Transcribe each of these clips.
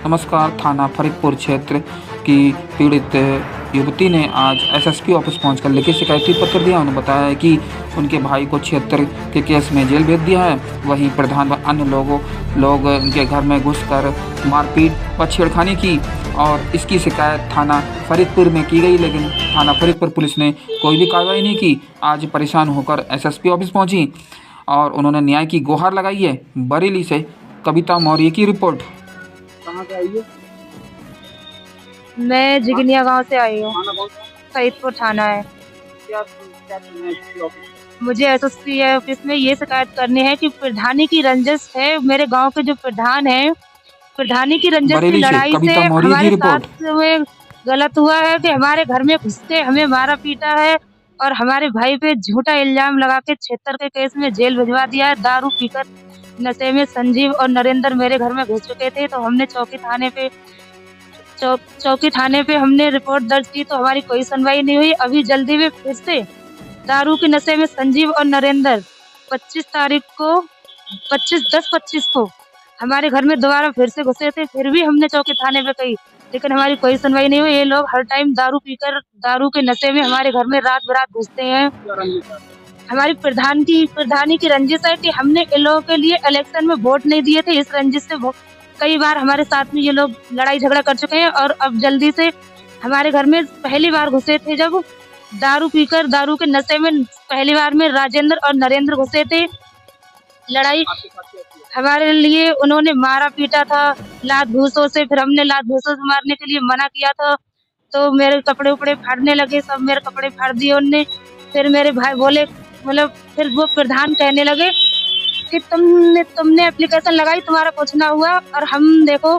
नमस्कार। थाना फरीदपुर क्षेत्र की पीड़ित युवती ने आज एसएसपी ऑफिस पहुंचकर लिखित शिकायती पत्र दिया। उन्होंने बताया है कि उनके भाई को 76 के केस में जेल भेज दिया है। वहीं प्रधान व अन्य लोग उनके घर में घुसकर मारपीट व छेड़खानी की और इसकी शिकायत थाना फरीदपुर में की गई, लेकिन थाना फरीदपुर पुलिस ने कोई भी कार्रवाई नहीं की। आज परेशान होकर एसएसपी ऑफिस पहुंची और उन्होंने न्याय की गुहार लगाई है। बरेली से कविता मौर्य की रिपोर्ट। कहाँ से आई है? मैं जिगनिया गांव से आई हूँ। फरीदपुर थाना है। क्या करना है इसकी ऑफिस? मुझे एसएसपी ऑफिस में ये शिकायत करनी है कि प्रधानी की रंजिश है। मेरे गांव के जो प्रधान है, प्रधानी की रंजिश की बरेली से लड़ाई से कविता मौर्य की हमारे रिपोर्ट। साथ में गलत हुआ है कि हमारे घर में घुस के हमें मारा पीटा है और हमारे भाई पे झूठा इल्जाम लगा के 76 के केस में जेल भिजवा दिया है। दारू पीकर नशे में संजीव और नरेंद्र मेरे घर में घुस चुके थे, तो हमने चौकी थाने पे हमने रिपोर्ट दर्ज की, तो हमारी कोई सुनवाई नहीं हुई। अभी जल्दी में फिर से दारू के नशे में संजीव और नरेंद्र 25 को हमारे घर में दोबारा फिर से घुसे थे। फिर भी हमने चौकी थाने पे कही, लेकिन हमारी कोई सुनवाई नहीं हुई। ये लोग हर टाइम दारू पीकर दारू के नशे में हमारे घर में रात बरात घुसते हैं। क्या रंजिश है? हमारी प्रधानी की रंजिश है कि हमने इन लोगों के लिए इलेक्शन में वोट नहीं दिए थे। इस रंजिश से कई बार हमारे साथ में ये लोग लड़ाई झगड़ा कर चुके हैं और अब जल्दी से हमारे घर में पहली बार घुसे थे जब दारू पीकर दारू के नशे में पहली बार में राजेंद्र और नरेंद्र घुसे थे। लड़ाई आपके साथ क्या किया? हमारे लिए उन्होंने मारा पीटा था लात भूसों से। फिर हमने लात भूसों से मारने के लिए मना किया था, तो मेरे कपड़े उपड़े फाड़ने लगे, सब मेरे कपड़े फाड़ दिए उनने। फिर मेरे भाई बोले, मतलब फिर वो प्रधान कहने लगे कि तुमने एप्लीकेशन लगाई, तुम्हारा कुछ ना हुआ और हम देखो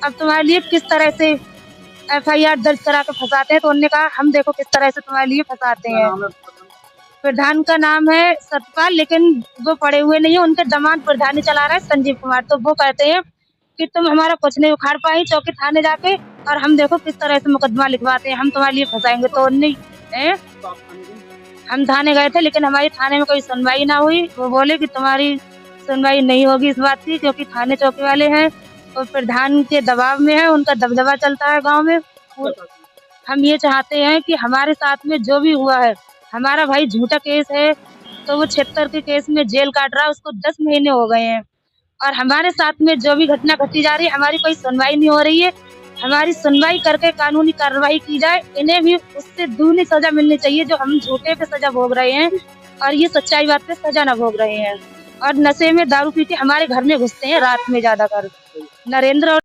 अब तुम्हारे लिए किस तरह से एफआईआर दर्ज करा के फंसाते हैं। तो उन्होंने कहा हम देखो किस तरह से तुम्हारे लिए फंसाते क्या हैं। नाम है? प्रधान का नाम है सतपाल, लेकिन वो पढ़े हुए नहीं है। उनके दामाद प्रधानी चला रहा है संजीव कुमार। तो वो कहते हैं कि तुम हमारा कुछ नहीं उखाड़ पाई चौकी थाने जाके, और हम देखो किस तरह से मुकदमा लिखवाते हैं, हम तुम्हारे लिए फंसाएंगे। तो उन्हें तो आप थाने गए? हम थाने गए थे, लेकिन हमारी थाने में कोई सुनवाई ना हुई। वो बोले कि तुम्हारी सुनवाई नहीं होगी इस बात की, क्योंकि थाने चौकी वाले हैं और प्रधान के दबाव में है, उनका दबदबा चलता है गांव में। हम ये चाहते हैं कि हमारे साथ में जो भी हुआ है, हमारा भाई झूठा केस है, तो वो 76 के केस में जेल काट रहा है, उसको 10 महीने हो गए हैं। और हमारे साथ में जो भी घटना घटी जा रही है, हमारी कोई सुनवाई नहीं हो रही है। हमारी सुनवाई करके कानूनी कार्रवाई की जाए। इन्हें भी उससे दूनी सजा मिलनी चाहिए जो हम झूठे पे सजा भोग रहे हैं और ये सच्चाई बात पे सजा न भोग रहे हैं। और नशे में दारू पी के हमारे घर में घुसते हैं रात में ज्यादा कर। नरेंद्र और